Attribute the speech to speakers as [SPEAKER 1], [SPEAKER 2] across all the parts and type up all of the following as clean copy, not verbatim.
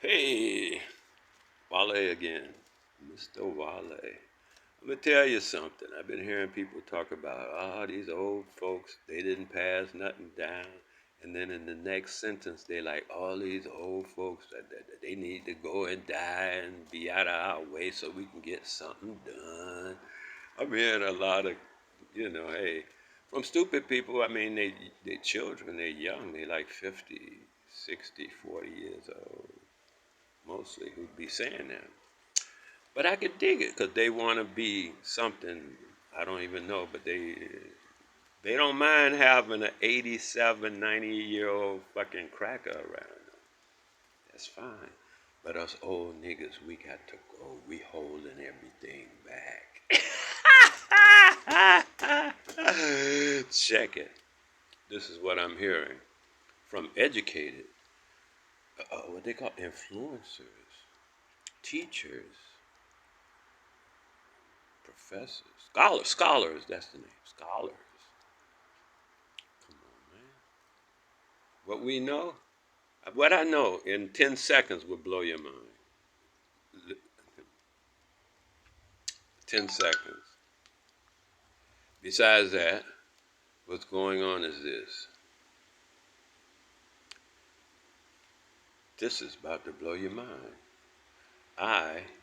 [SPEAKER 1] Hey, Wale again, Mr. Wale. I'm gonna tell you something. I've been hearing people talk about, these old folks, they didn't pass nothing down. And then in the next sentence, they like, all these old folks, that they need to go and die and be out of our way so we can get something done. I'm hearing a lot of, hey, from stupid people. I mean, they children, they're young, they like 50, 60, 40 years old mostly who'd be saying that. But I could dig it because they want to be something I don't even know, but they don't mind having an 87, 90-year-old fucking cracker around them. That's fine. But us old niggas, we got to go. We holding everything back. Check it. This is what I'm hearing from educated, what they call influencers, teachers, professors, scholars, that's the name, scholars. Come on, man. What I know in 10 seconds will blow your mind. 10 seconds. Besides that, what's going on is this. This is about to blow your mind.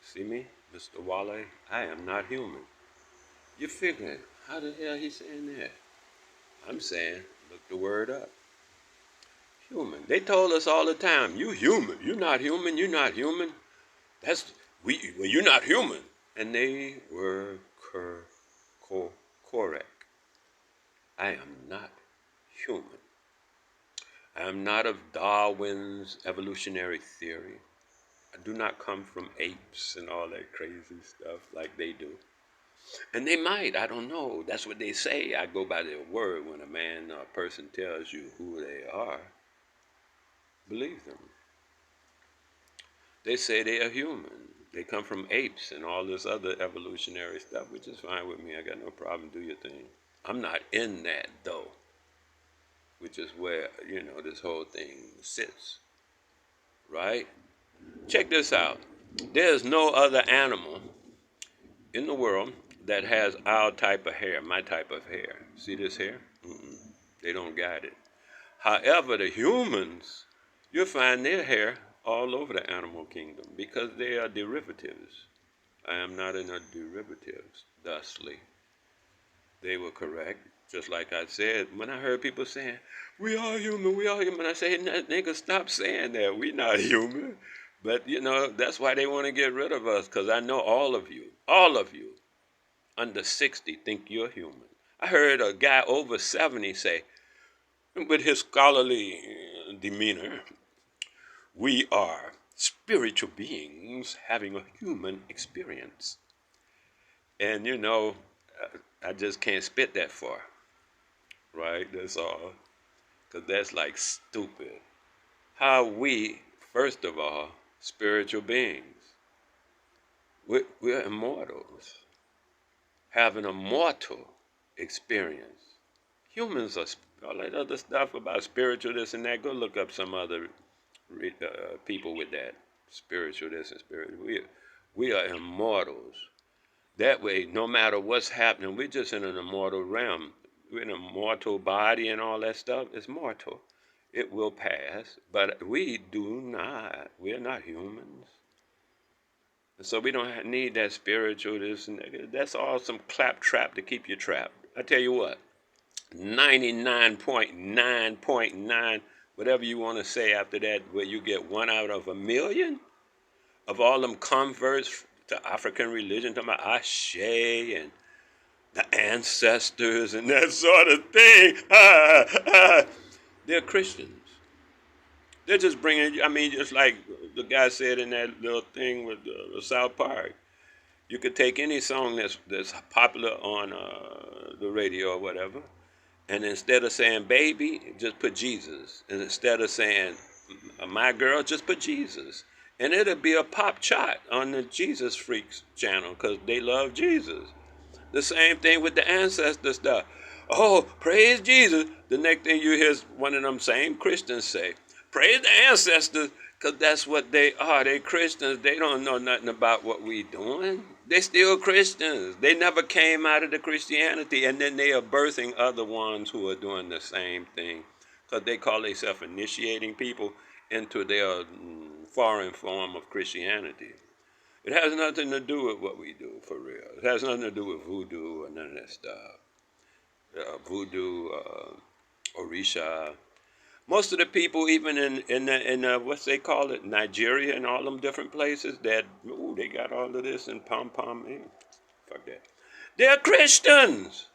[SPEAKER 1] See me, Mr. Wale, I am not human. You're figuring, how the hell he's saying that? I'm saying, look the word up. Human. They told us all the time, you human. You're not human. You're not human. You're not human. And they were correct. I am not human. I am not of Darwin's evolutionary theory. I do not come from apes and all that crazy stuff like they do. And they might, I don't know. That's what they say. I go by their word. When a man or a person tells you who they are, believe them. They say they are human. They come from apes and all this other evolutionary stuff, which is fine with me. I got no problem. Do your thing. I'm not in that, though, which is where, this whole thing sits, right? Check this out. There's no other animal in the world that has our type of hair, my type of hair. See this hair? They don't got it. However, the humans, you'll find their hair all over the animal kingdom because they are derivatives. I am not in a derivatives, thusly. They were correct. Just like I said, when I heard people saying, we are human, I say, nigga, stop saying that. We not human. But, that's why they want to get rid of us, because I know all of you, under 60 think you're human. I heard a guy over 70 say, with his scholarly demeanor, we are spiritual beings having a human experience. And, I just can't spit that far, right? That's all. Because that's like stupid. How we, first of all, spiritual beings, we're immortals, have an immortal experience. Humans are all that other stuff about spiritual this and that. Go look up some other people with that spiritual this and spiritual. We are immortals. That way, no matter what's happening, we're just in an immortal realm. We're in a mortal body and all that stuff. It's mortal. It will pass, but we do not. We're not humans. And so we don't need that spiritual this and that. That's all some claptrap to keep you trapped. I tell you what, 99.9.9, whatever you want to say after that, where you get 1 out of a million of all them converts to African religion, talking about Ashe and the ancestors and that sort of thing. They're Christians. They're just bringing, just like the guy said in that little thing with South Park. You could take any song that's popular on the radio or whatever, and instead of saying baby, just put Jesus. And instead of saying my girl, just put Jesus. And it'll be a pop chart on the Jesus Freaks channel because they love Jesus. The same thing with the ancestor stuff. Oh, praise Jesus. The next thing you hear is one of them same Christians say, praise the ancestors. Because that's what they are. They Christians. They don't know nothing about what we doing. They still Christians. They never came out of the Christianity, and then they are birthing other ones who are doing the same thing. Because they call themselves initiating people into their foreign form of Christianity. It has nothing to do with what we do, for real. It has nothing to do with voodoo or none of that stuff. Voodoo, Orisha. Most of the people, even in what's they call it, Nigeria and all them different places, that they got all of this in pom pom. Fuck that. They're Christians.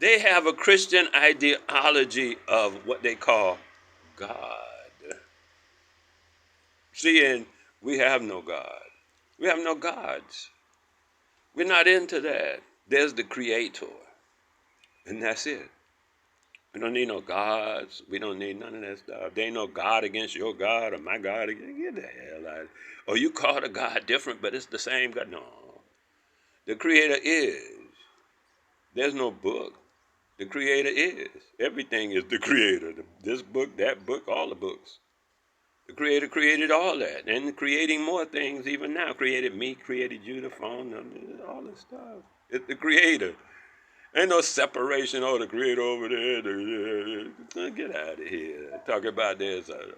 [SPEAKER 1] They have a Christian ideology of what they call God. See, and we have no God. We have no gods. We're not into that. There's the Creator, and that's it. We don't need no gods. We don't need none of that stuff. There ain't no God against your God or my God. Get the hell out of it. Or you call the God different, but it's the same God. No. The Creator is. There's no book. The Creator is. Everything is the Creator. This book, that book, all the books. The Creator created all that, and creating more things even now. Created me, created you, the phone, all this stuff. It's the Creator. Ain't no separation. Oh, the Creator over there. Get out of here. Talk about there's a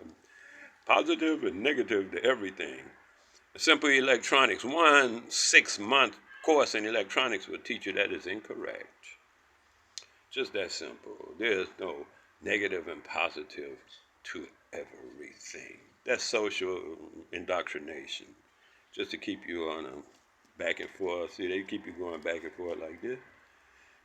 [SPEAKER 1] positive and negative to everything. Simple electronics. 1 6-month course in electronics will teach you that is incorrect. Just that simple. There's no negative and positive to everything. That's social indoctrination. Just to keep you on a back and forth. See, they keep you going back and forth like this.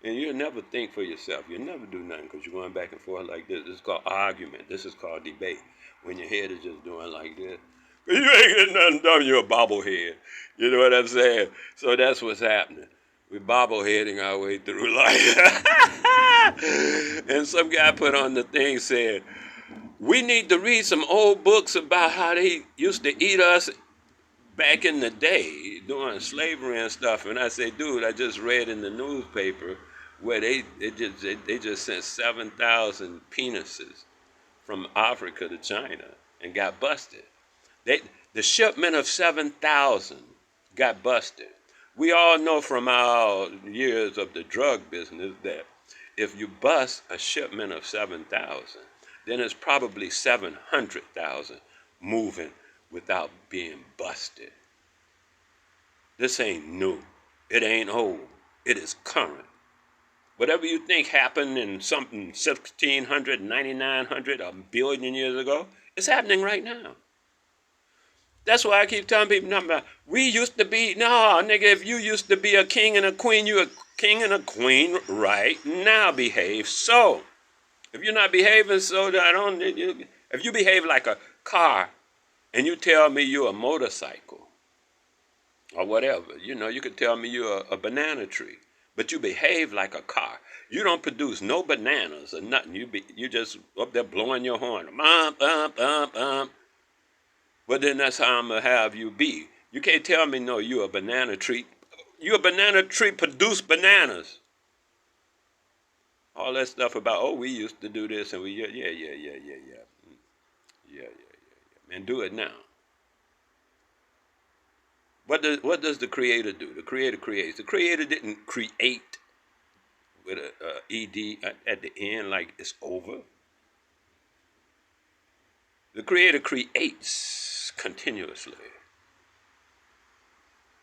[SPEAKER 1] And you'll never think for yourself. You'll never do nothing because you're going back and forth like this. This is called argument. This is called debate. When your head is just doing like this. Because you ain't getting nothing done. You're a bobblehead. You know what I'm saying? So that's what's happening. We're bobbleheading our way through life. And some guy put on the thing said, we need to read some old books about how they used to eat us back in the day during slavery and stuff. And I say, dude, I just read in the newspaper where they just sent 7,000 penises from Africa to China and got busted. The shipment of 7,000 got busted. We all know from our years of the drug business that if you bust a shipment of 7,000, then it's probably 700,000 moving without being busted. This ain't new. It ain't old. It is current. Whatever you think happened in something 1,600, 9,900, a billion years ago, it's happening right now. That's why I keep telling people, we used to be, no, nigga, if you used to be a king and a queen, you a king and a queen right now. Behave so. If you're not behaving so, if you behave like a car and you tell me you're a motorcycle or whatever, you could tell me you're a banana tree, but you behave like a car. You don't produce no bananas or nothing. You just up there blowing your horn. But then that's how I'm going to have you be. You can't tell me, no, you're a banana tree. You're a banana tree, produce bananas. All that stuff about, we used to do this and we, yeah. And do it now. What does the Creator do? The Creator creates. The Creator didn't create with a ed at the end like it's over. The Creator creates continuously.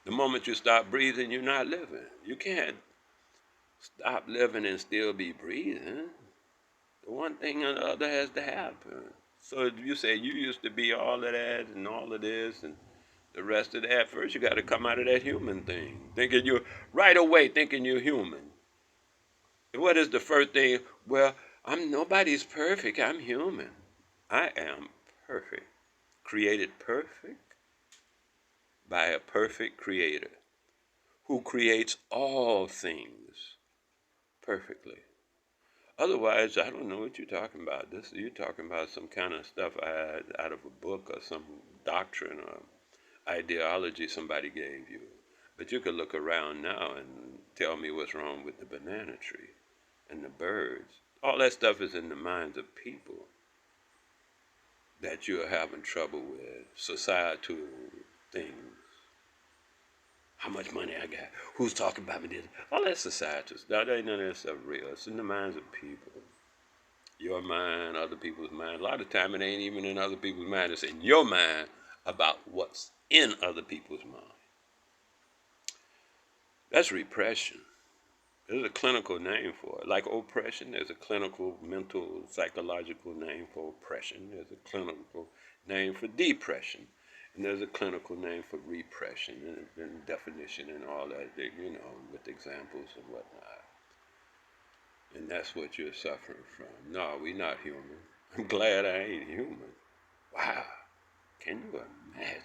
[SPEAKER 1] The moment you stop breathing, you're not living. You can't stop living and still be breathing. The one thing or the other has to happen. So if you say you used to be all of that and all of this and the rest of that, first you got to come out of that human thing. Thinking you're human. What is the first thing? Well, nobody's perfect. I'm human. I am perfect. Created perfect by a perfect Creator who creates all things perfectly. Otherwise, I don't know what you're talking about. You're talking about some kind of stuff I had out of a book or some doctrine or ideology somebody gave you. But you could look around now and tell me what's wrong with the banana tree and the birds. All that stuff is in the minds of people. that you're having trouble with, societal things. How much money I got? Who's talking about me? This, all that societal stuff. That ain't none of that stuff real. It's in the minds of people. Your mind, other people's mind. A lot of time it ain't even in other people's mind. It's in your mind about what's in other people's mind. That's repression. There's a clinical name for it. Like oppression, there's a clinical, mental, psychological name for oppression. There's a clinical name for depression. And there's a clinical name for repression and definition and all that, with examples and whatnot. And that's what you're suffering from. No, we're not human. I'm glad I ain't human. Wow. Can you imagine?